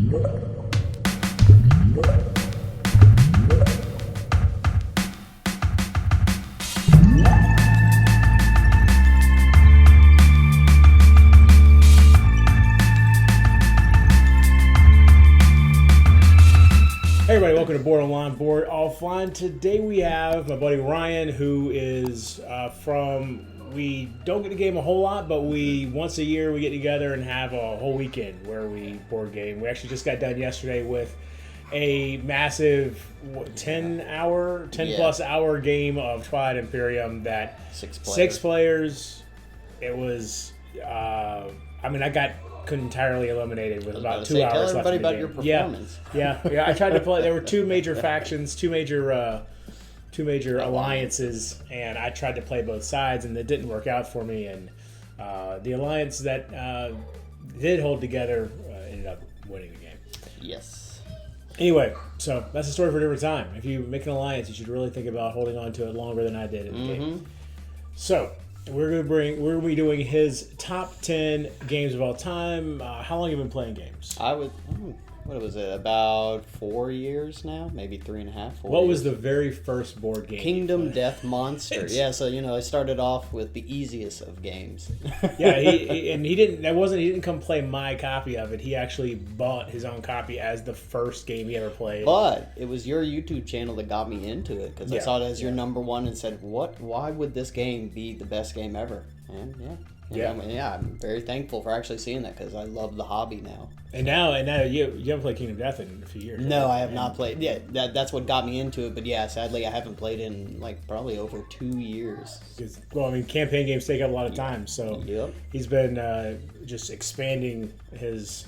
Hey everybody, welcome to Board Online, Board Offline. Today we have my buddy Ryan, who is we don't get to game a whole lot, but once a year we get together and have a whole weekend where we board game. We actually just got done yesterday with a massive 10 plus hour game of Twilight Imperium that 6 players. It was, I got entirely eliminated with about 2 hours left. Tell everybody about your performance. Yeah. I tried to play. There were two major factions, two major alliances, and I tried to play both sides, and it didn't work out for me. And the alliance that did hold together ended up winning the game. Yes. Anyway, so that's a story for a different time. If you make an alliance, you should really think about holding on to it longer than I did in the game. So we're gonna be doing his top 10 games of all time. How long have you been playing games? What was it? About 4 years now, maybe 3.5. What was the very first board game? Kingdom Death Monster. Yeah, so I started off with the easiest of games. Yeah, he didn't come play my copy of it. He actually bought his own copy as the first game he ever played. But it was your YouTube channel that got me into it because I saw it as your number one and said, why would this game be the best game ever? And I'm very thankful for actually seeing that because I love the hobby now. And now you haven't played Kingdom Death in a few years. No, I have not played. Yeah, that's what got me into it. But yeah, sadly, I haven't played in probably over 2 years. Campaign games take up a lot of time, so he's been just expanding his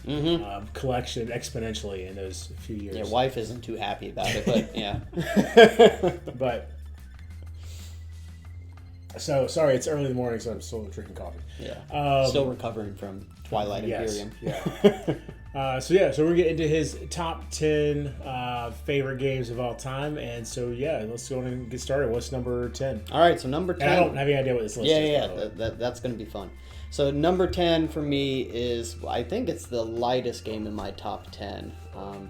collection exponentially in those few years. Your wife isn't too happy about it, but yeah. But. So, sorry, it's early in the morning, so I'm still drinking coffee. Yeah. Still recovering from Twilight Imperium. Yeah. So we're going to get into his top 10 favorite games of all time. And so, let's go and get started. What's number 10? All right, so number 10. And I don't have any idea what this list is. Yeah, that's going to be fun. So, number 10 for me is, I think it's the lightest game in my top 10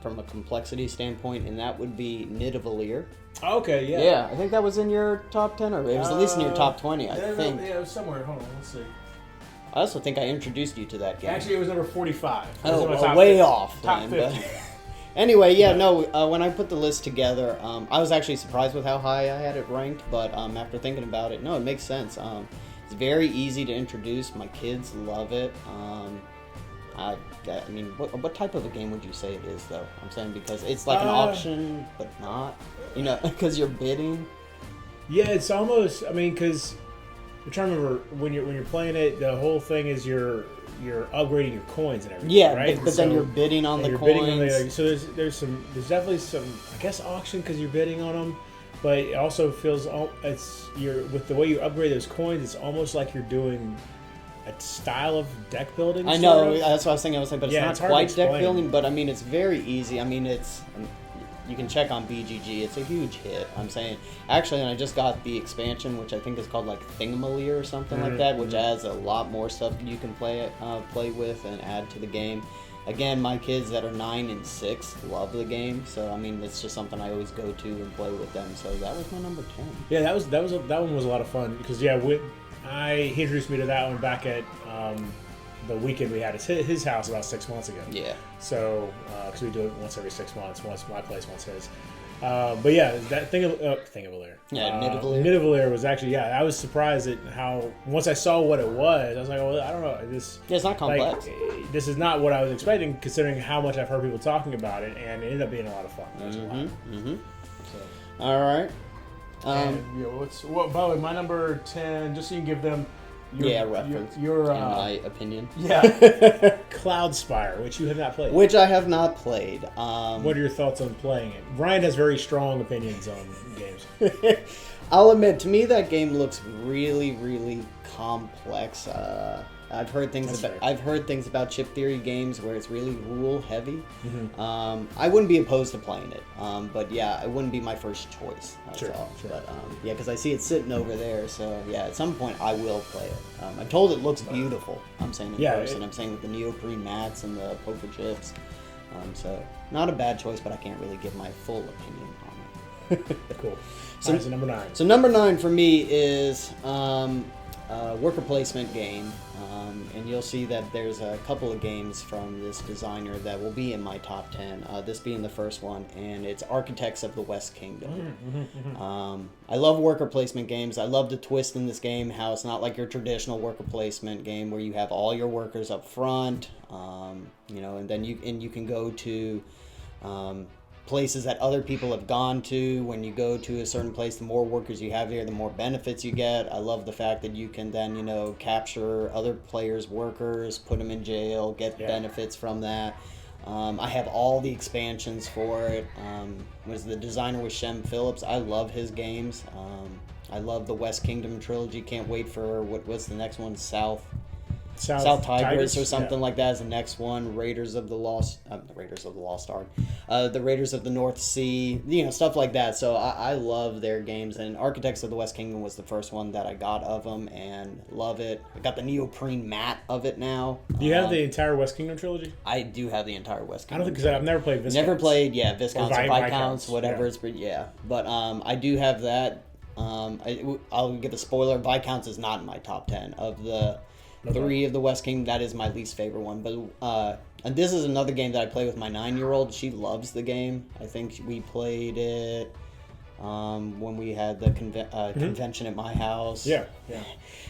from a complexity standpoint, and that would be Nidavellir. Okay, yeah. Yeah, I think that was in your top 10, or it was at least in your top 20, I think. Yeah, it was somewhere. Hold on, let's see. I also think I introduced you to that game. Actually, it was number 45. Way off. Top 50. Anyway, when I put the list together, I was actually surprised with how high I had it ranked, but after thinking about it, it makes sense. It's very easy to introduce. My kids love it. What type of a game would you say it is, though? I'm saying because it's like an auction, but not. Because you're bidding. Yeah, it's almost. because I'm trying to remember when you're playing it, the whole thing is you're upgrading your coins and everything. Yeah, right? but then you're bidding on the coins. So there's definitely some, I guess, auction because you're bidding on them. But it also feels with the way you upgrade those coins, it's almost like you're doing a style of deck building. I know, that's what I was thinking. I was like, but it's not quite deck building. But it's very easy. You can check on BGG. It's a huge hit. I'm saying, actually, and I just got the expansion, which I think is called like Thingamalier or something like that, which adds a lot more stuff you can play with and add to the game. Again, my kids that are 9 and 6 love the game, so it's just something I always go to and play with them. So that was my number 10. Yeah, that one was a lot of fun because he introduced me to that one back at the weekend we had at his house about 6 months ago. Yeah. So because we do it once every 6 months, once my place, once his. But yeah, that Thingamalier. Yeah, Nidavellir. Nidavellir was actually, I was surprised at how, once I saw what it was, I was like, I don't know. It's not complex. This is not what I was expecting, considering how much I've heard people talking about it, and it ended up being a lot of fun. All right. By the way, my number 10, just so you can give them reference. Your in my opinion. Yeah. Cloudspire, which you have not played. Which I have not played. What are your thoughts on playing it? Ryan has very strong opinions on games. I'll admit, to me, that game looks really, really complex. I've heard things about chip theory games where it's really rule heavy. I wouldn't be opposed to playing it, but it wouldn't be my first choice. That's all. Sure. But because I see it sitting over there, so at some point I will play it. I'm told it looks beautiful. I'm saying in person. I'm saying with the neoprene mats and the poker chips. So not a bad choice, but I can't really give my full opinion on it. Cool. So number 9. So number 9 for me is worker placement game, and you'll see that there's a couple of games from this designer that will be in my top 10, this being the first one, and it's Architects of the West Kingdom. I love worker placement games. I love the twist in this game, how it's not like your traditional worker placement game where you have all your workers up front, and then you can go to places that other people have gone to. When you go to a certain place, the more workers you have there, the more benefits you get. I love the fact that you can then, capture other players' workers, put them in jail, get benefits from that. I have all the expansions for it. The designer was Shem Phillips. I love his games. I love the West Kingdom trilogy. Can't wait for what's the next one? South Tigris or something like that is the next one. Raiders of the Lost Ark, the Raiders of the North Sea, stuff like that. So I love their games, and Architects of the West Kingdom was the first one that I got of them, and love it. I got the neoprene mat of it now. Do you have the entire West Kingdom trilogy? I do have the entire West Kingdom. I don't think, because I've never played Viscounts. Never played, Viscounts or Viscounts, whatever it's, but I do have that. I'll give a spoiler. Viscounts is not in my top 10 of the 3 of the West Kingdom. That is my least favorite one. But and this is another game that I play with my 9-year-old. She loves the game. I think we played it when we had the convention at my house. Yeah.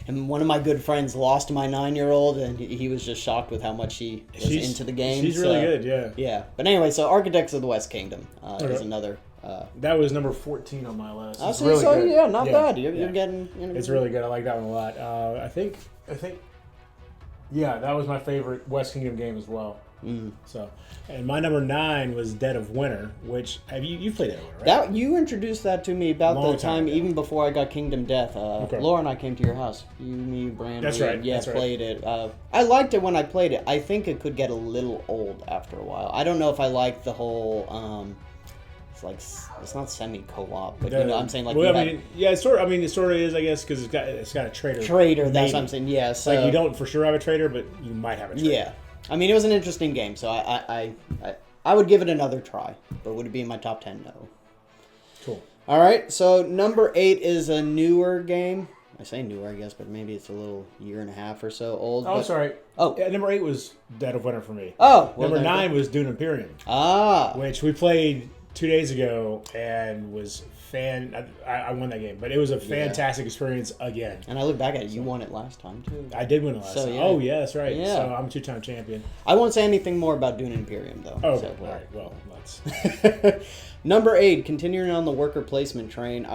And one of my good friends lost my 9-year-old, and he was just shocked with how much she's into the game. She's really good, Yeah. But anyway, so Architects of the West Kingdom is another. That was number 14 on my list. It's really good. Yeah, not bad. You're getting. It's really good. I like that one a lot. I think. Yeah, that was my favorite West Kingdom game as well. So, and my number 9 was Dead of Winter, which you played Dead of Winter, right? That you introduced that to me about the time even before I got Kingdom Death. Laura and I came to your house. You, me, Brandon. That's right. Played it. I liked it when I played it. I think it could get a little old after a while. I don't know if I like the whole. It's not semi-co-op, but I'm saying it sort of is, I guess, because it's got a trader. That's what I'm saying. Yeah, so you don't for sure have a trader, but you might have a trader. Yeah, I mean, it was an interesting game, so I would give it another try, but would it be in my top 10? No. Cool. All right, so number 8 is a newer game. I say newer, I guess, but maybe it's a little year and a half or so old. Oh, sorry. Oh, yeah, number 8 was Dead of Winter for me. Oh, number 9 was Dune Imperium. Which we played 2 days ago and was I won that game, but it was a fantastic experience again. And I look back at it, you won it last time too. I did win it last time. Yeah. Oh yeah, that's right. Yeah. So I'm a 2-time champion. I won't say anything more about Dune Imperium though. Oh, all right. Well, let's. Number 8, continuing on the worker placement train,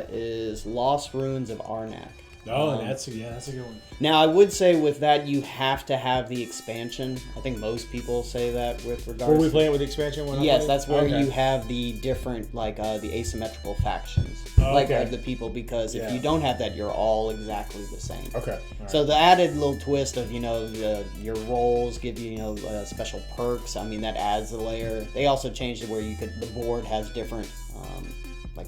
is Lost Ruins of Arnak. Oh, that's a good one. Now, I would say with that, you have to have the expansion. I think most people say that with regards. Were we playing with the expansion one? Yes, that's where you have the different, the asymmetrical factions, of the people. Because if you don't have that, you're all exactly the same. Okay. Right. So the added little twist of your roles give you special perks. I mean, that adds a layer. They also changed it where the board has different.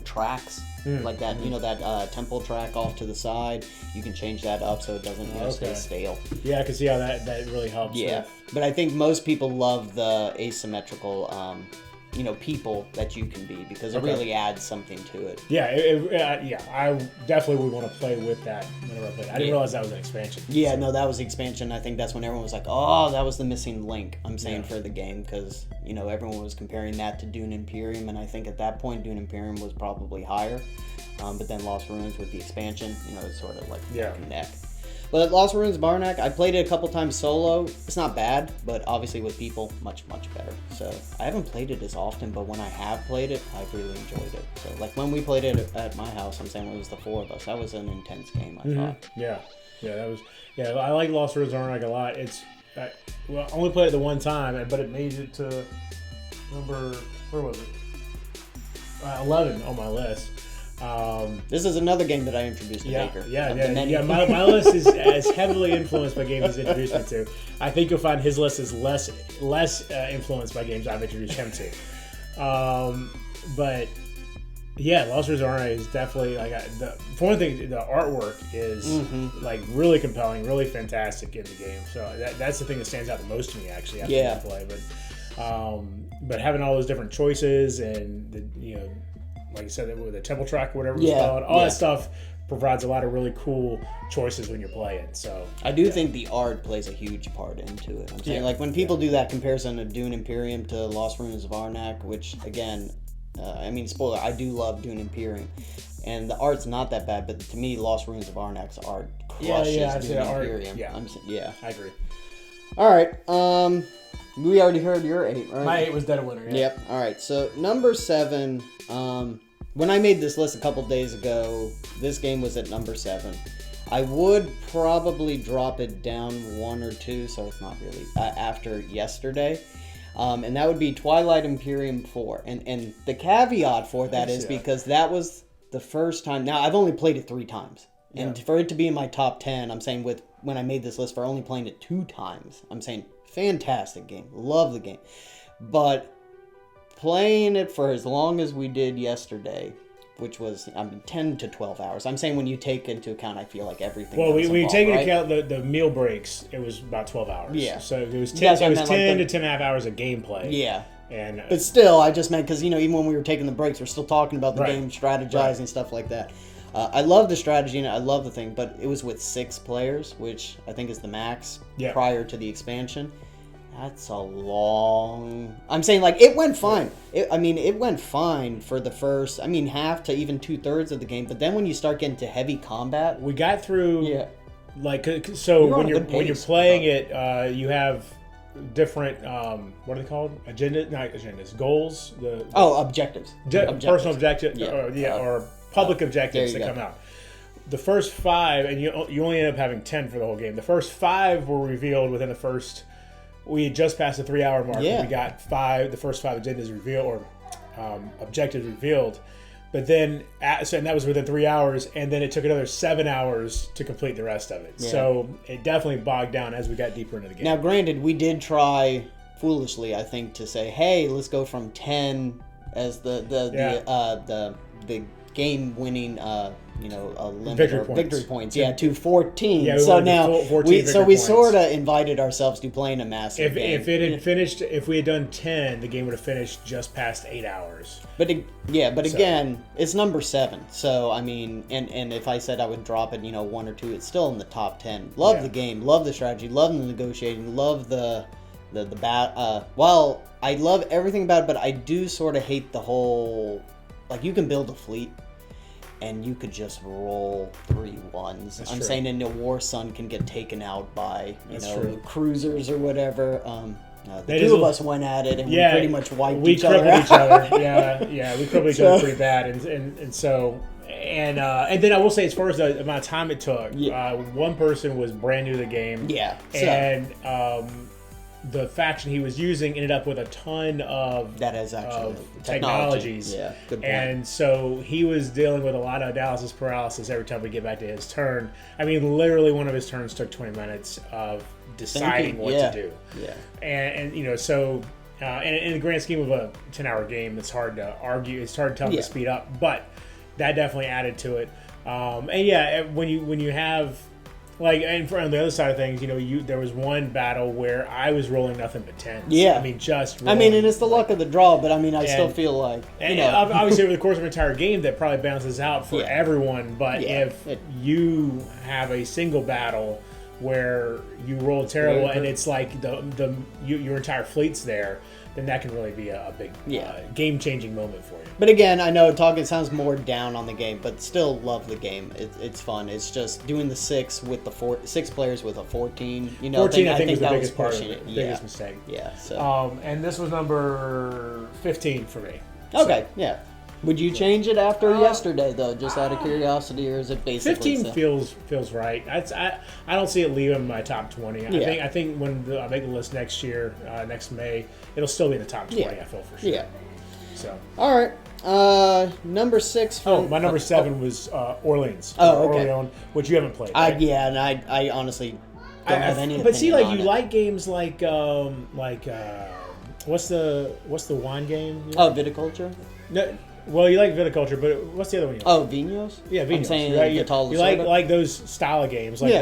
Tracks like that, that temple track off to the side. You can change that up so it doesn't stay stale. Yeah, I can see how that really helps. Yeah, but I think most people love the asymmetrical, people that you can be because it really adds something to it. Yeah, I definitely would want to play with that whenever I played. I didn't realize that was an expansion. Yeah, no, that was the expansion. I think that's when everyone was like, "Oh, that was the missing link." I'm saying for the game because everyone was comparing that to Dune Imperium, and I think at that point Dune Imperium was probably higher. But then Lost Ruins with the expansion, it's sort of like neck and neck. But Lost Ruins of Arnak, I played it a couple times solo. It's not bad, but obviously with people, much, much better. So I haven't played it as often, but when I have played it, I've really enjoyed it. So when we played it at my house, I'm saying when it was the 4 of us, that was an intense game, I thought. Yeah, that was. Yeah, I like Lost Ruins of Arnak a lot. I only played it the one time, but it made it to number, where was it? 11 on my list. This is another game that I introduced to Baker. Yeah. My list is as heavily influenced by games he's introduced me to. I think you'll find his list is less influenced by games I've introduced him to. But yeah, Lost Ruins of Arnak is definitely for one thing, the artwork is really compelling, really fantastic in the game. So that's the thing that stands out the most to me actually after I play. But But having all those different choices and like you said, with the temple track or whatever it's called, all that stuff provides a lot of really cool choices when you're playing. So I do think the art plays a huge part into it. I'm saying, like, when people do that comparison of Dune Imperium to Lost Ruins of Arnak, which, again, spoiler, I do love Dune Imperium. And the art's not that bad, but to me, Lost Ruins of Arnak's art crushes Dune Imperium. I agree. All right. We already heard your 8, right? My 8 was Dead of Winter. Yeah. Yep. All right. So number 7. When I made this list a couple days ago, this game was at number 7. I would probably drop it down 1 or 2, so it's not really after yesterday. And that would be Twilight Imperium 4. And the caveat for that is because that was the first time. Now, I've only played it 3 times. And for it to be in my top 10, I'm saying when I made this list for only playing it 2 times, I'm saying fantastic game. Love the game. But playing it for as long as we did yesterday, which was 10 to 12 hours. I'm saying when you take into account, I feel like everything. Well, when you take into account the meal breaks, it was about 12 hours. Yeah. So it was 10 to 10 and a half hours of gameplay. Yeah. And but still, I just meant because even when we were taking the breaks, we're still talking about the game, strategizing, stuff like that. I love the strategy and I love the thing, but it was with 6 players, which I think is the max prior to the expansion. That's a long... I'm saying, like, it went fine. It went fine for the first, half to even 2/3 of the game. But then when you start getting to heavy combat... We got through... when you're playing it, you have different... what are they called? Not agendas. Goals? Objectives. Personal objectives. Or public objectives that come out. The first 5, and you only end up having 10 for the whole game. The first 5 were revealed within the first... We had just passed the 3-hour mark. Yeah. We got the first 5 agendas revealed, or objectives revealed. But then, and that was within 3 hours, and then it took another 7 hours to complete the rest of it. Yeah. So it definitely bogged down as we got deeper into the game. Now, granted, we did try, foolishly, I think, to say, hey, let's go from 10 as the game-winning victory points. To 14. Yeah, so now we sort of invited ourselves to playing a massive game. If we had done 10, the game would have finished just past 8 hours. Again, it's number 7. So and if I said I would drop it, 1 or 2, it's still in the top 10. Love the game, love the strategy, love the negotiating, love the I love everything about it, but I do sort of hate the whole, like, you can build a fleet and you could just roll 3 1s. I'm saying in the War Sun can get taken out by cruisers or whatever. The 2 of us went at it and we pretty much wiped each other out. We crippled each other pretty bad, and then I will say, as far as the amount of time it took, one person was brand new to the game. The faction he was using ended up with a ton of technologies. Yeah, good point. And so he was dealing with a lot of analysis paralysis every time we get back to his turn. Literally one of his turns took 20 minutes of deciding what to do. Yeah. And in the grand scheme of a 10-hour game, it's hard to argue. It's hard to tell him to speed up, but that definitely added to it. When you have... and on the other side of things, there was one battle where I was rolling nothing but 10s. Yeah. Just rolling. And it's the luck of the draw, but I still feel like, obviously, over the course of an entire game, that probably balances out for everyone. But if you have a single battle where you roll terrible and it's like your entire fleet's there, then that can really be a big game-changing moment for you. But again, I know talking sounds more down on the game, but still love the game. It's fun. It's just doing the 6 with the 6 players with a 14. 14, I think was the biggest part of it. Biggest mistake. Yeah. So. And this was number 15 for me. Okay. So. Yeah. Would you change it after yesterday, though, just out of curiosity, or is it basically 15 feels right. I don't see it leaving my top 20. I think when I make the list next year, next May, it'll still be in the top 20. I feel for sure. Yeah. So. All right. Number 6. My number 7 was Orleans. Okay. Which you haven't played. Right? And I honestly don't have any. But see, you like games like what's the wine game? Viticulture. No. Well, you like Viticulture, but what's the other one you like? Vinos? Yeah, Vinos. I'm saying right? You like those style of games, like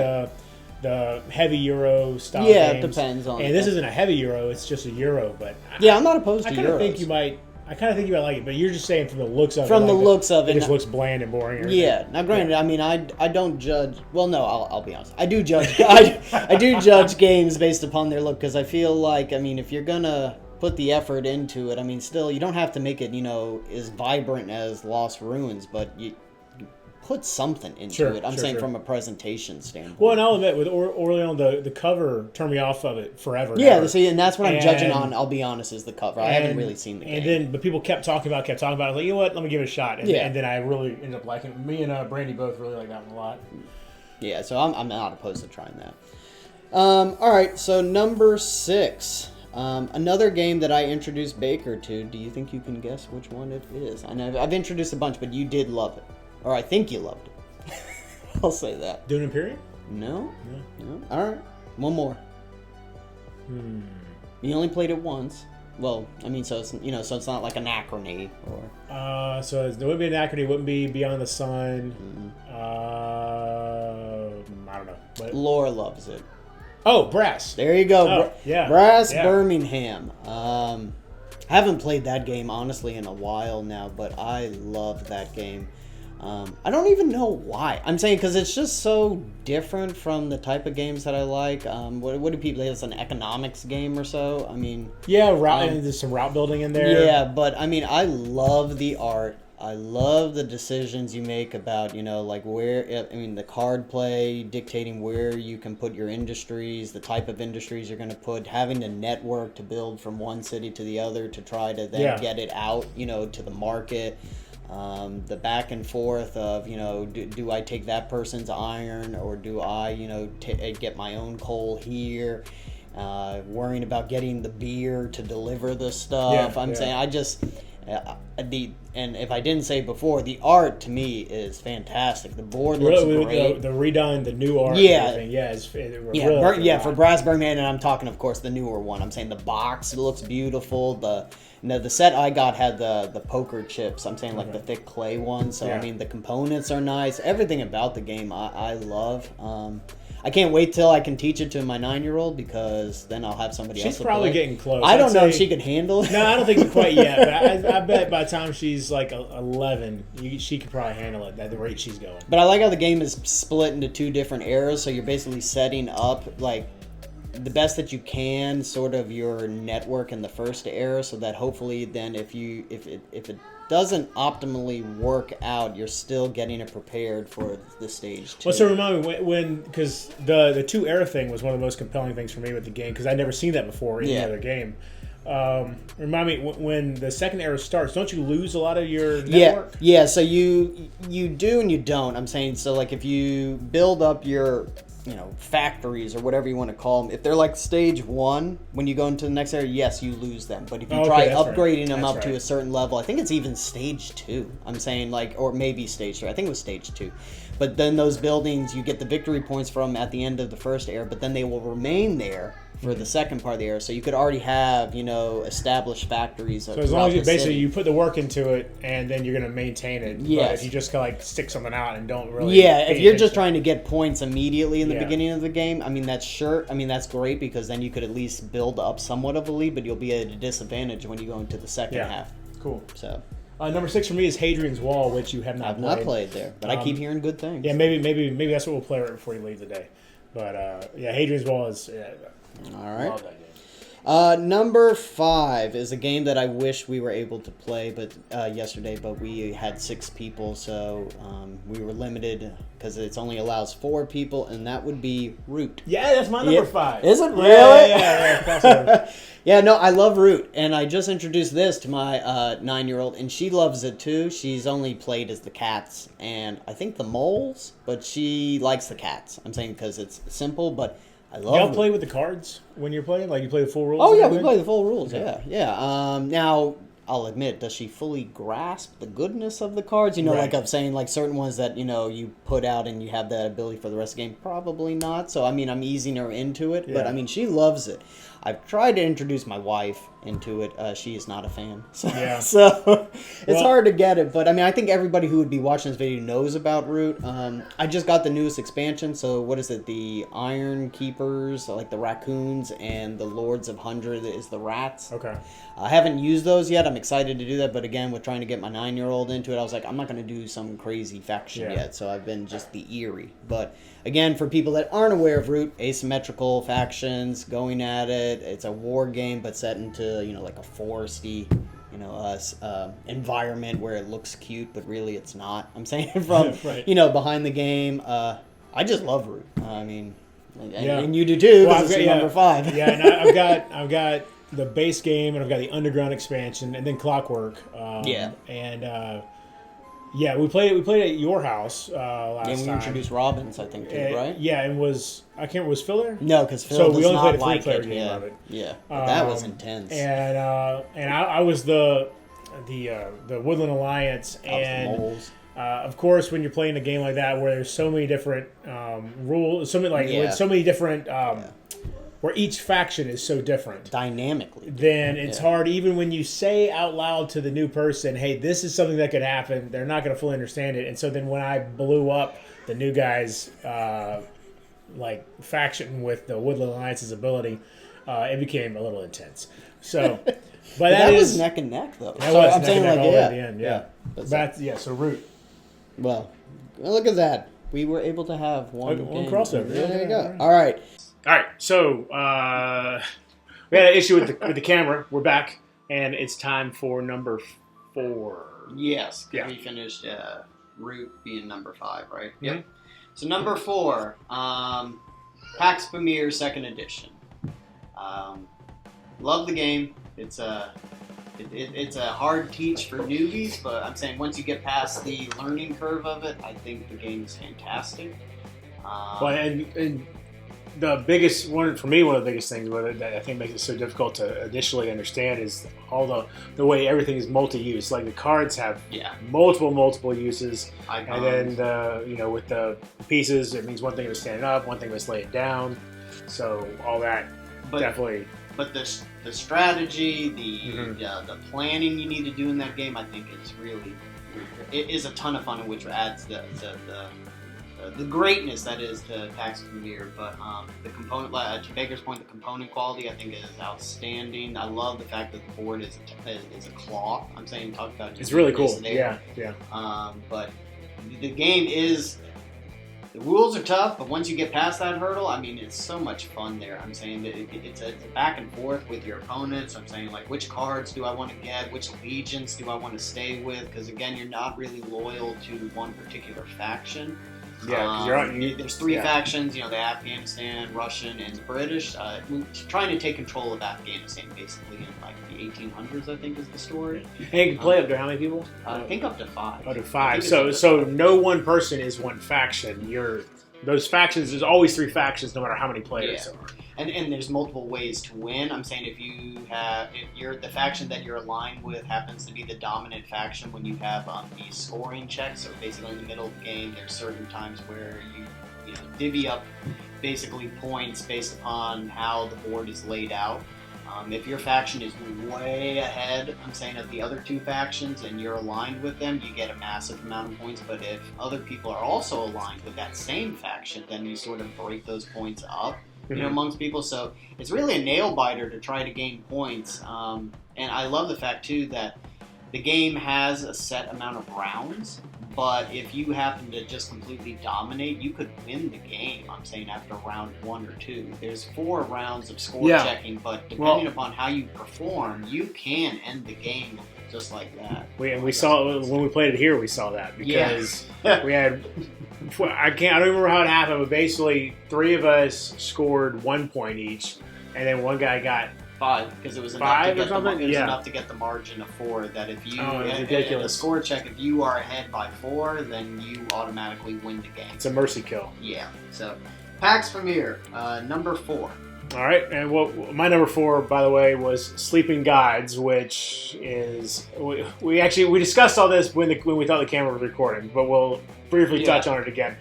the heavy Euro style Yeah, games. it depends on. And this isn't a heavy Euro; it's just a Euro. But yeah, I'm not opposed to I kind of Euros. think you might. I kind of think you might like it, but you're just saying from the looks of it. From the looks of it, it just looks bland and boring. Yeah. Now, granted, I mean, I don't judge. Well, no, I'll be honest. I do judge. I do judge games based upon their look because I feel like, I mean, if you're gonna put the effort into it, I mean, still, you don't have to make it, as vibrant as Lost Ruins, but you put something into it. I'm saying from a presentation standpoint. Well, and I'll admit, with Orlean, the cover turned me off of it forever. Yeah, see, and that's what I'm judging on, I'll be honest, is the cover. I haven't really seen the game. But people kept talking about it. I was like, you know what, let me give it a shot. And then I really ended up liking it. Me and Brandy both really like that one a lot. Yeah, so I'm not opposed to trying that. All right, so number 6. Another game that I introduced Baker to. Do you think you can guess which one it is? I know I've introduced a bunch, but you did love it. Or I think you loved it. I'll say that. Dune Imperium? No. All right. One more. You only played it once. Well, I mean, so it's so it's not like Anachrony or. So it wouldn't be Anachrony. It wouldn't be Beyond the Sun. I don't know. But... Laura loves it. Oh, Brass. There you go. Oh, yeah. Brass Birmingham. Haven't played that game honestly in a while now, but I love that game. I don't even know why. I'm saying because it's just so different from the type of games that I like. What do people say? It's an economics game or so? I mean... Yeah, there's some route building in there. Yeah, but I mean, I love the art. I love the decisions you make about, like where... I mean, the card play, dictating where you can put your industries, the type of industries you're going to put, having to network to build from one city to the other to try to then get it out, to the market. The back and forth of, do I take that person's iron or do I, get my own coal here? Worrying about getting the beer to deliver the stuff. I'm saying I just... and if I didn't say before, the art to me is fantastic. The board looks great. The redone, the new art. For Brass Birmingham, and I'm talking, of course, the newer one. I'm saying the box looks beautiful. The set I got had the poker chips. I'm saying like the thick clay ones. So I mean, the components are nice. Everything about the game I love. I can't wait till I can teach it to my 9-year-old because then I'll have somebody else to play. She's probably getting close. I don't know if she can handle it. No, I don't think quite yet. But I bet by the time she's like 11, she could probably handle it at the rate she's going. But I like how the game is split into 2 different eras. So you're basically setting up like the best that you can, sort of your network in the first era, so that hopefully then if it doesn't optimally work out, you're still getting it prepared for the stage 2. Well, so remind me because the 2 era thing was one of the most compelling things for me with the game because I'd never seen that before in any other game. Remind me when the second era starts, don't you lose a lot of your network? Yeah. So you do and you don't. I'm saying so like if you build up your factories or whatever you want to call them. If they're like stage 1, when you go into the next area, yes, you lose them. But if you try upgrading them up to a certain level, I think it's even stage 2. I'm saying or maybe stage 3. I think it was stage 2. But then those buildings, you get the victory points from at the end of the first era, but then they will remain there for the second part of the era. So you could already have, established factories. So as long as you put the work into it and then you're going to maintain it. Yes. But if you just stick something out and don't really... Yeah, if you're just trying to get points immediately in the beginning of the game, I mean, that's great because then you could at least build up somewhat of a lead, but you'll be at a disadvantage when you go into the second half. Cool. So... number 6 for me is Hadrian's Wall, which you have not played. I've not played there, but I keep hearing good things. Yeah, maybe that's what we'll play right before you leave today. But Hadrian's Wall is... All right. Love that game. Number 5 is a game that I wish we were able to play yesterday, but we had 6 people, so we were limited because it only allows 4 people, and that would be Root. Yeah, that's my number 5. Is it really? Yeah. Yeah, no, I love Root, and I just introduced this to my 9-year-old, and she loves it too. She's only played as the cats, and I think the moles, but she likes the cats. I'm saying because it's simple, but I love it. Y'all play with the cards when you're playing? Like you play the full rules? Oh, yeah, we play the full rules, yeah. Now, I'll admit, does she fully grasp the goodness of the cards? Like I'm saying, like certain ones that, you put out and you have that ability for the rest of the game? Probably not. So, I mean, I'm easing her into it, but I mean, she loves it. I've tried to introduce my wife, into it, she is not a fan. So, yeah. So it's hard to get it. But I mean, I think everybody who would be watching this video knows about Root. I just got the newest expansion. So what is it? The Iron Keepers, like the raccoons, and the Lords of 100 is the rats. Okay. I haven't used those yet. I'm excited to do that. But again, with trying to get my 9-year-old into it, I was like, I'm not going to do some crazy faction yet. So I've been just the Eerie. But again, for people that aren't aware of Root, asymmetrical factions, going at it. It's a war game, but set into, like a foresty, environment where it looks cute, but really it's not. I'm saying from, right. Behind the game. I just love Root. I mean, and you do too, because it's number 5. Yeah, and I've got the base game, and I've got the Underground expansion, and then Clockwork. And we played it at your house last time. And we introduced Robbins, I think, too, right? Yeah, and was Phil there? No, because Phil so does we only not played a like it. game of it. Yeah, that was intense. And I was the Woodland Alliance, and the moles. Of course, when you're playing a game like that, where there's so many different rules, with so many different. Where each faction is so different dynamically, then it's hard. Even when you say out loud to the new person, "Hey, this is something that could happen," they're not going to fully understand it. And so then when I blew up the new guy's faction with the Woodland Alliance's ability, it became a little intense. So, but that was neck and neck, though. That was neck and neck all at the end. Yeah. So Root. Well, look at that. We were able to have one crossover. There you go. All right. So we had an issue with the camera. We're back, and it's time for number 4. Yes, yeah. We finished Root being number 5, right? Mm-hmm. Yep. So number 4, PAX Pamir 2nd Edition. Love the game. It's a hard teach for newbies, but I'm saying once you get past the learning curve of it, I think the game is fantastic. And the biggest one for me, one of the biggest things with it that I think makes it so difficult to initially understand is all the way everything is multi-use. Like the cards have multiple uses, and then with the pieces, it means one thing was standing up, one thing was laying down. So all that definitely. But the strategy, the planning you need to do in that game, I think it is a ton of fun, in which adds the greatness that is to PAX Pamir. But the component, to Baker's point, the component quality I think is outstanding. I love the fact that the board is a cloth. I'm saying talk about just it's really cool. There. Yeah. But the game is. The rules are tough, but once you get past that hurdle, I mean, it's so much fun there. I'm saying that it's a back and forth with your opponents. I'm saying, like, which cards do I want to get? Which legions do I want to stay with? Because, again, you're not really loyal to one particular faction. Yeah, there's 3 factions, the Afghanistan, Russian, and the British. Trying to take control of Afghanistan, basically, in like the 1800s, I think, is the story. And you can play up to how many people? I think up to 5. Up to 5. So no one person is one faction. Those factions. There's always 3 factions, no matter how many players there are. And there's multiple ways to win. I'm saying if you're the faction that you're aligned with happens to be the dominant faction when you have the scoring checks. So basically in the middle of the game, there's certain times where you divvy up basically points based upon how the board is laid out. If your faction is way ahead, I'm saying, of the other 2 factions and you're aligned with them, you get a massive amount of points. But if other people are also aligned with that same faction, then you sort of break those points up. Amongst people. So it's really a nail biter to try to gain points. And I love the fact, too, that the game has a set amount of rounds, but if you happen to just completely dominate, you could win the game, I'm saying, after round 1 or 2. There's 4 rounds of score checking, but depending upon how you perform, you can end the game just like that. We saw, when we played it here, we saw that, because we had... I don't remember how it happened, but basically 3 of us scored 1 point each, and then one guy got 5 because it was enough to get the margin of 4. That if you in a score check, if you are ahead by 4, then you automatically win the game. It's a mercy kill. Yeah. So PAX Pamir, number 4. All right, and my number 4, by the way, was Sleeping Guides, which is we discussed all this when we thought the camera was recording, but we'll briefly touch on it again.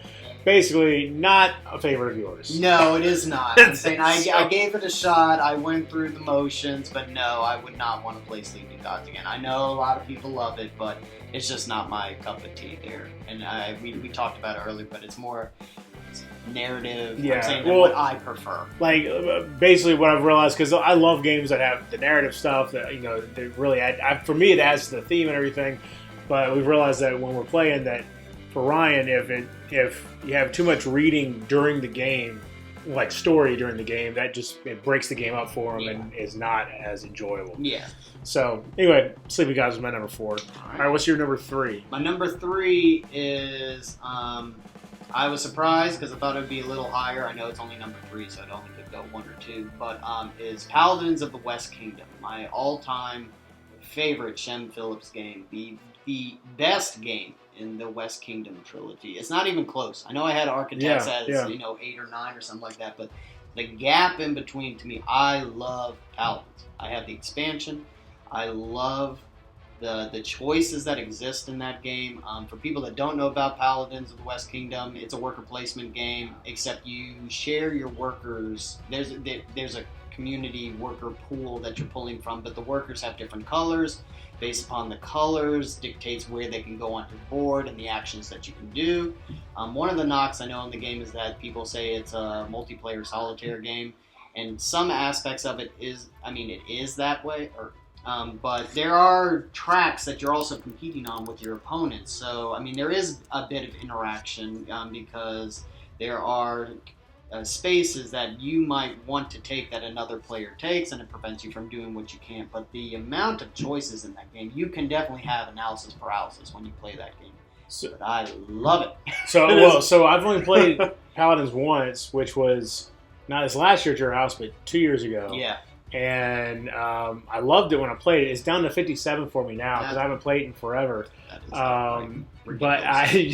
basically not a favorite of yours. No, it is not. I'm saying I gave it a shot. I went through the motions, but no, I would not want to play Sleeping Gods again. I know a lot of people love it, but it's just not my cup of tea there. And we talked about it earlier, but it's more narrative. Yeah, I'm saying what I prefer. Like basically what I've realized, because I love games that have the narrative stuff that they really add. For me, it adds to the theme and everything. But we've realized that when we're playing that, for Ryan, if you have too much reading during the game, like story during the game, it breaks the game up for him and is not as enjoyable. Yeah. So anyway, Sleeping Gods is my number 4. All right, what's your number 3? My number 3 is I was surprised because I thought it would be a little higher. I know it's only number 3, so I'd only could go 1 or 2. But is Paladins of the West Kingdom, my all-time favorite Shem Phillips game, the best game in the West Kingdom trilogy. It's not even close. I know I had Architects as 8 or 9 or something like that, but the gap in between, to me, I love Paladins. I have the expansion. I love the choices that exist in that game. For people that don't know about Paladins of the West Kingdom, it's a worker placement game, except you share your workers. There's a community worker pool that you're pulling from, but the workers have different colors. Based upon the colors dictates where they can go onto the board and the actions that you can do. One of the knocks I know in the game is that people say it's a multiplayer solitaire game, and some aspects of it is that way, but there are tracks that you're also competing on with your opponents. So, there is a bit of interaction because there are spaces that you might want to take that another player takes, and it prevents you from doing what you can't. But the amount of choices in that game, you can definitely have analysis paralysis when you play that game. But I love it. So I've only played Paladins once, which was not this last year at your house, but 2 years ago. Yeah. And I loved it when I played it. It's down to 57 for me now because I haven't played it in forever. But I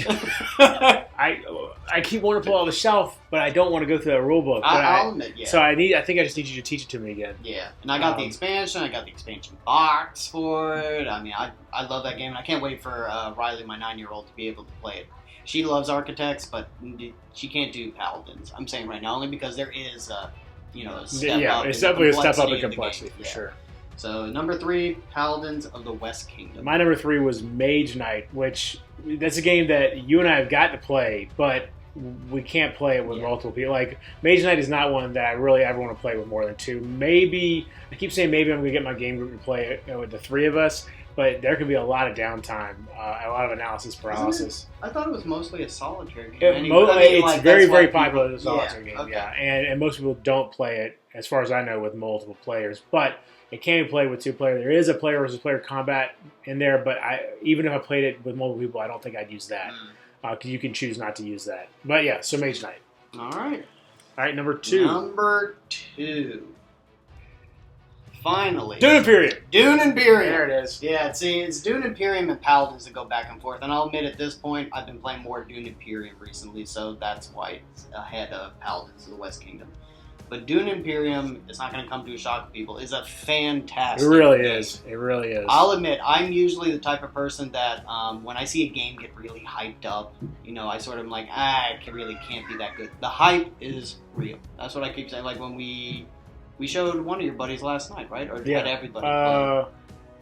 keep wanting to pull it off the shelf, but I don't want to go through that rule book. I'll admit, yeah. So I think I just need you to teach it to me again. Yeah, and I got the expansion. I got the expansion box for it. I love that game, and I can't wait for Riley, my 9-year-old, to be able to play it. She loves Architects, but she can't do Paladins. I'm saying right now only because there is a step up. It's definitely a step up in complexity for sure. So number 3, Paladins of the West Kingdom. My number 3 was Mage Knight, which that's a game that you and I have got to play, but we can't play it with multiple people. Like, Mage Knight is not one that I really ever want to play with more than 2. Maybe, I keep saying maybe I'm going to get my game group to play it with the 3 of us, but there could be a lot of downtime, a lot of analysis paralysis. I thought it was mostly a solitaire game. It's very, very popular as a solitaire game, okay. And most people don't play it, as far as I know, with multiple players. But it can be played with 2 players. There is a player versus player combat in there, but even if I played it with multiple people, I don't think I'd use that. Because you can choose not to use that. But yeah, so Mage Knight. All right, number 2. Number 2. Finally. Dune Imperium. There it is. Yeah, see, it's Dune Imperium and Paladins that go back and forth. And I'll admit at this point, I've been playing more Dune Imperium recently, so that's why it's ahead of Paladins of the West Kingdom. But Dune Imperium, it's not going to come to a shock to people, is a fantastic game. It really is. I'll admit, I'm usually the type of person that when I see a game get really hyped up, I sort of am like, it really can't be that good. The hype is real. That's what I keep saying. Like when we showed one of your buddies last night, right? Or had everybody play?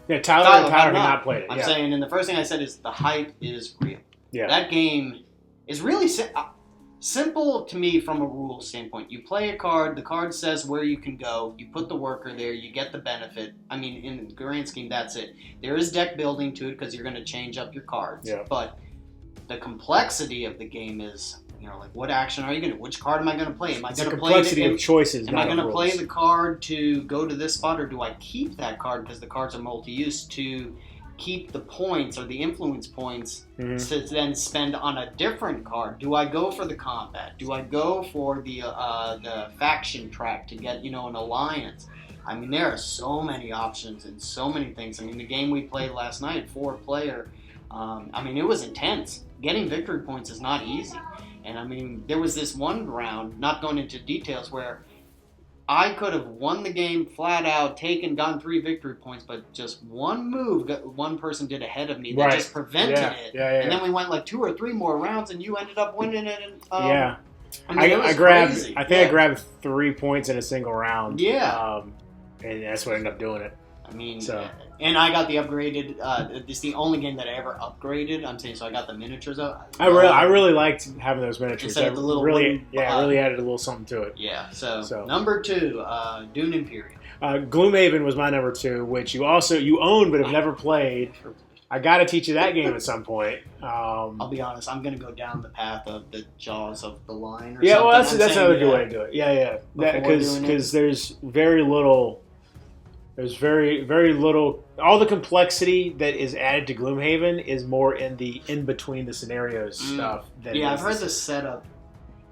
Yeah, Tyler had not played it. I'm saying, and the first thing I said is the hype is real. Yeah. That game is really simple to me from a rule standpoint. You play a card, the card says where you can go, you put the worker there, you get the benefit. In the grand scheme, that's it. There is deck building to it because you're going to change up your cards. Yeah. But the complexity of the game is, what action are you going to do? Which card am I going to play? Am I going to play of choices? Am I going to play the card to go to this spot, or do I keep that card because the cards are multi-use to keep the points or the influence points to then spend on a different card? Do I go for the combat? Do I go for the faction track to get an alliance? There are so many options and so many things. The game we played last night, 4-player, it was intense. Getting victory points is not easy. And there was this one round, not going into details, where I could have won the game flat out, gotten 3 victory points, but just one move, one person did ahead of me that just prevented it. And then we went like 2 or 3 more rounds, and you ended up winning it. And, I mean, I grabbed 3 points in a single round. Yeah. And that's what ended up doing it. I mean, and I got the upgraded. It's the only game that I ever upgraded. I'm saying, so I got the minoatures up. I really liked having those miniatures. Instead of the little really added a little something to it. Yeah. So. Number 2, Dune Imperium. Gloomhaven was my number 2, which you own but have never played. I got to teach you that game at some point. I'll be honest. I'm going to go down the path of the Jaws of the Line. Or yeah, something. Well, that's another good way to do it. Yeah. Because there's very little. There's very, very little. All the complexity that is added to Gloomhaven is more in between the scenarios stuff. I've heard the setup,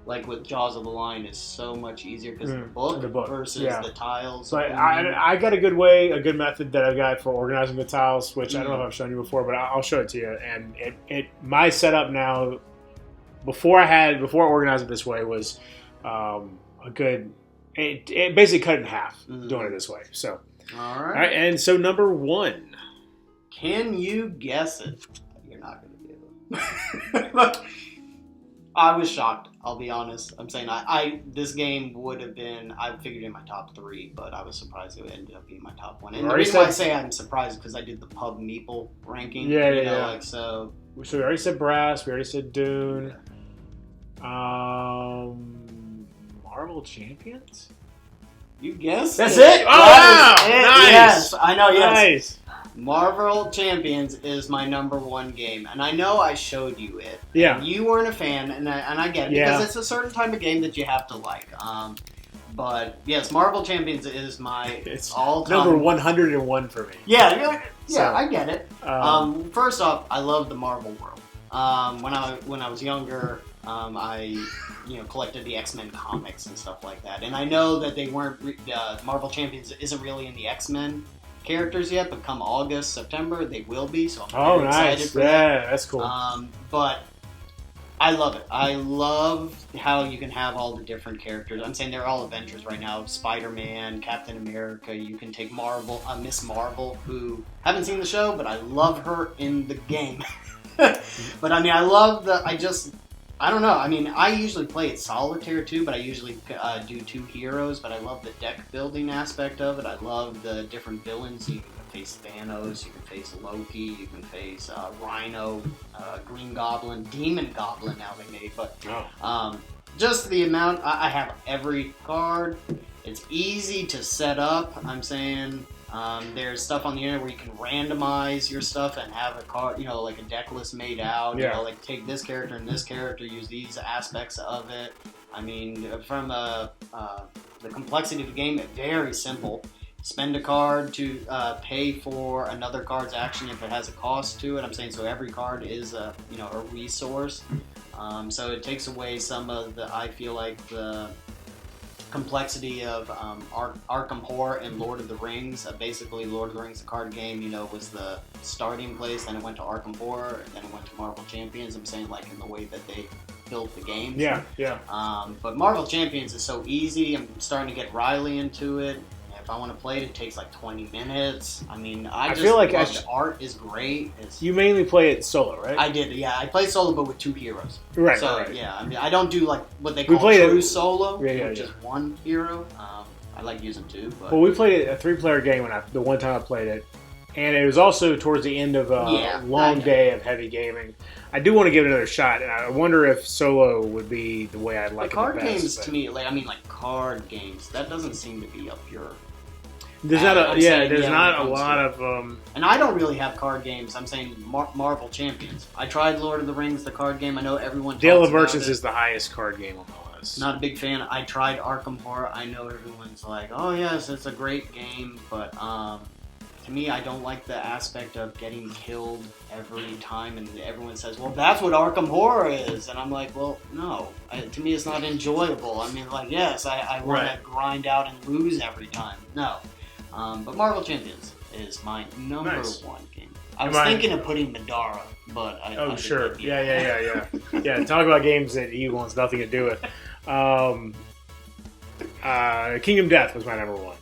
like with Jaws of the Line, is so much easier because the book versus the tiles. But I got a good method that I've got for organizing the tiles, which I don't know if I've shown you before, but I'll show it to you. And my setup now, before I organized it this way, was a good. It basically cut it in half doing it this way. So. All right. And so number 1. Can you guess it? You're not going to be able to. I was shocked, I'll be honest. I'm saying this game would have been, I figured in my top 3, but I was surprised it ended up being my top 1. And the reason why I say I'm surprised is because I did the Pub Meeple ranking. So we already said Brass, we already said Dune. Marvel Champions? You guessed That's it? Oh, wow! Nice! Yes, I know, yes. Nice. Marvel Champions is my number 1 game, and I know I showed you it. Yeah. You weren't a fan, and I get it, because it's a certain type of game that you have to like. But, yes, Marvel Champions is my all-time... Number 101 for me. Yeah, I get it. First off, I love the Marvel world. When I was younger... I collected the X-Men comics and stuff like that. And I know that they weren't, Marvel Champions isn't really in the X-Men characters yet, but come August, September, they will be. So I'm very excited for that. Yeah, that's cool. But I love it. I love how you can have all the different characters. I'm saying they're all Avengers right now. Spider-Man, Captain America. You can take Miss Marvel, who haven't seen the show, but I love her in the game. But I mean, I don't know. I mean, I usually play it solitaire too, but I usually do 2 heroes. But I love the deck building aspect of it. I love the different villains. You can face Thanos, you can face Loki, you can face Rhino, Green Goblin, Demon Goblin now they made. But just the amount, I have every card. It's easy to set up. I'm saying there's stuff on the internet where you can randomize your stuff and have a card, like a deck list made out. Like take this character and this character, use these aspects of it. I mean, from the complexity of the game, it's very simple. Spend a card to pay for another card's action if it has a cost to it. I'm saying so every card is a resource. So it takes away some of I feel like the complexity of Arkham Horror and Lord of the Rings. Basically, Lord of the Rings, the card game, was the starting place. Then it went to Arkham Horror, and then it went to Marvel Champions. I'm saying, like, in the way that they built the games. Yeah. But Marvel Champions is so easy. I'm starting to get Riley into it. If I want to play it, it takes like 20 minutes. I mean, I feel like the art is great. You mainly play it solo, right? I did, yeah. I play solo, but with 2 heroes. Right. So, yeah, I mean, I don't do like what they call true solo, which is 1 hero. I like using 2. But... Well, we played a 3-player game the one time I played it, and it was also towards the end of a long day of heavy gaming. I do want to give it another shot, and I wonder if solo would be the way I'd like it the best. Card games, to me, like card games, that doesn't seem to be up your... There's not a lot of... And I don't really have card games. I'm saying Marvel Champions. I tried Lord of the Rings, the card game. I know everyone talks Dale of about Merchants it. is the highest card game on the list. Not a big fan. I tried Arkham Horror. I know everyone's like, oh yes, it's a great game. But to me, I don't like the aspect of getting killed every time. And everyone says, well, that's what Arkham Horror is. And I'm like, well, no. To me, it's not enjoyable. I mean, like, yes, I want to grind out and lose every time. No. But Marvel Champions is my number 1 game. I was thinking of putting Madara, but I sure. Yeah. Yeah, talk about games that he wants nothing to do with. Kingdom Death was my number 1.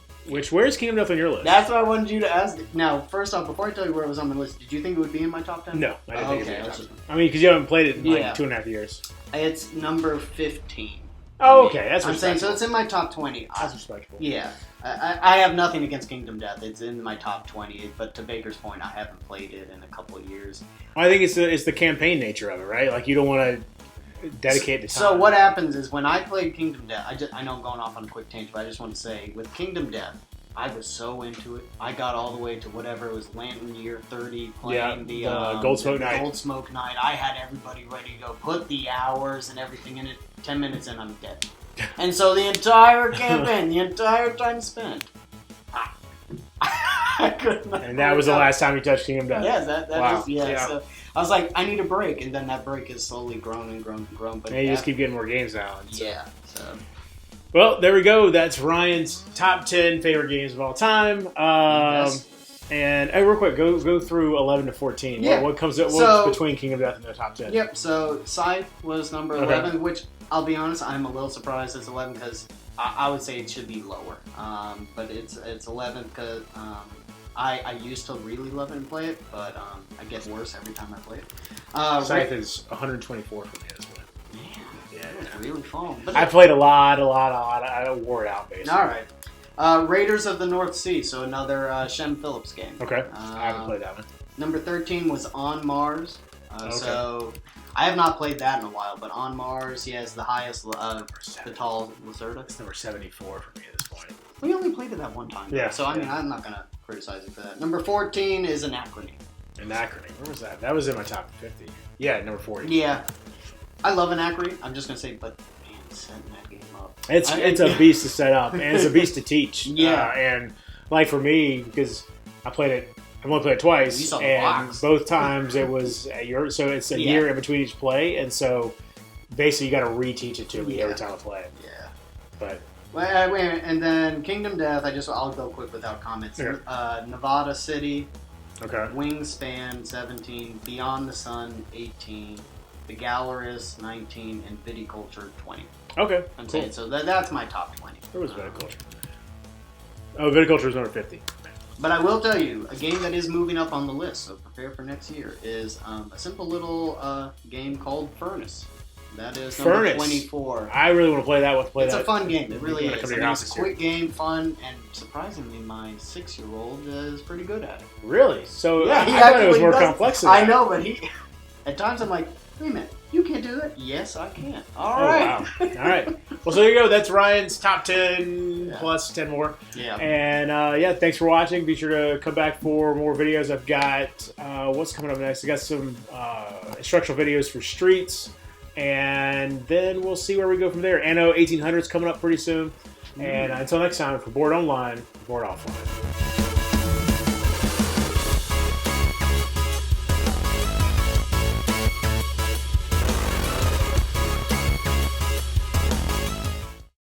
Where's Kingdom Death on your list? That's what I wanted you to ask. Now, first off, before I tell you where it was on my list, did you think it would be in my top 10? No, I didn't think it would be in my top 10. I mean, because you haven't played it in like 2.5 years. It's number 15. Oh, okay, that's respectable. I'm saying, so it's in my top 20. That's respectable. Yeah. I have nothing against Kingdom Death. It's in my top 20, but to Baker's point, I haven't played it in a couple of years. I think it's the campaign nature of it, right? Like, you don't want to dedicate the time. So what happens is, when I played Kingdom Death, I know I'm going off on a quick tangent, but I just want to say, with Kingdom Death, I was so into it. I got all the way to whatever it was, Lantern Year 30, playing the Gold Smoke Night. Gold Smoke Night. I had everybody ready to go, put the hours and everything in it. 10 minutes in, I'm dead. And so the entire campaign, the entire time spent, I couldn't. And that was the last time you touched Kingdom Death. Yes, that was, So I was like, I need a break, and then that break has slowly grown and grown and grown. But you just keep getting more games now. So. Well, there we go. That's Ryan's top 10 favorite games of all time. And real quick, go through 11 to 14. Yeah. What comes between Kingdom Death and the top 10? Yep. So Scythe was number 11, which I'll be honest, I'm a little surprised it's 11 because I would say it should be lower. But it's 11 because I used to really love it and play it, but I get worse every time I play it. Scythe is 124 for me as well. Yeah, it's really fun. But I played a lot. I wore it out, basically. All right. Raiders of the North Sea, so another Shem Phillips game. Okay. I haven't played that one. Number 13 was On Mars. So I have not played that in a while, but On Mars, he has the highest Vital Lacerda. It's number 74 for me at this point. We only played it that one time. Yeah. So, I mean, I'm not going to criticize you for that. Number 14 is Anachrony. Where was that? That was in my top 50. Yeah, number 40. Yeah. I love Anachrony. I'm just going to say, but man, setting that game up. It's a beast to set up, and it's a beast to teach. Yeah. And like for me, because I've only played it twice, and both times it was a year, so it's a year in between each play, and so basically you got to reteach it to me every time I play it. Yeah. But wait, and then Kingdom Death. I'll go quick without comments. Okay. Nevada City. Okay. Wingspan 17. Beyond the Sun 18. The Gallerist 19, and Viticulture 20. Okay, I'm saying, so that's my top 20. Where was Viticulture? Viticulture is number 50. But I will tell you, a game that is moving up on the list, so prepare for next year, is a simple little game called Furnace. That is number 24. I really want to play that. It's a fun game. It really is. It's a quick game, fun, and surprisingly, my 6-year-old is pretty good at it. Really? So yeah, I thought it was more complex than that. I know, but at times I'm like, wait a minute, you can't do that? Yes, I can. All right. Wow. All right. Well, so there you go. That's Ryan's top 10 plus 10 more. Yeah. And thanks for watching. Be sure to come back for more videos. I've got, what's coming up next? I got some instructional videos for Streets. And then we'll see where we go from there. Anno 1800 is coming up pretty soon. And until next time, for Board Online, Board Offline.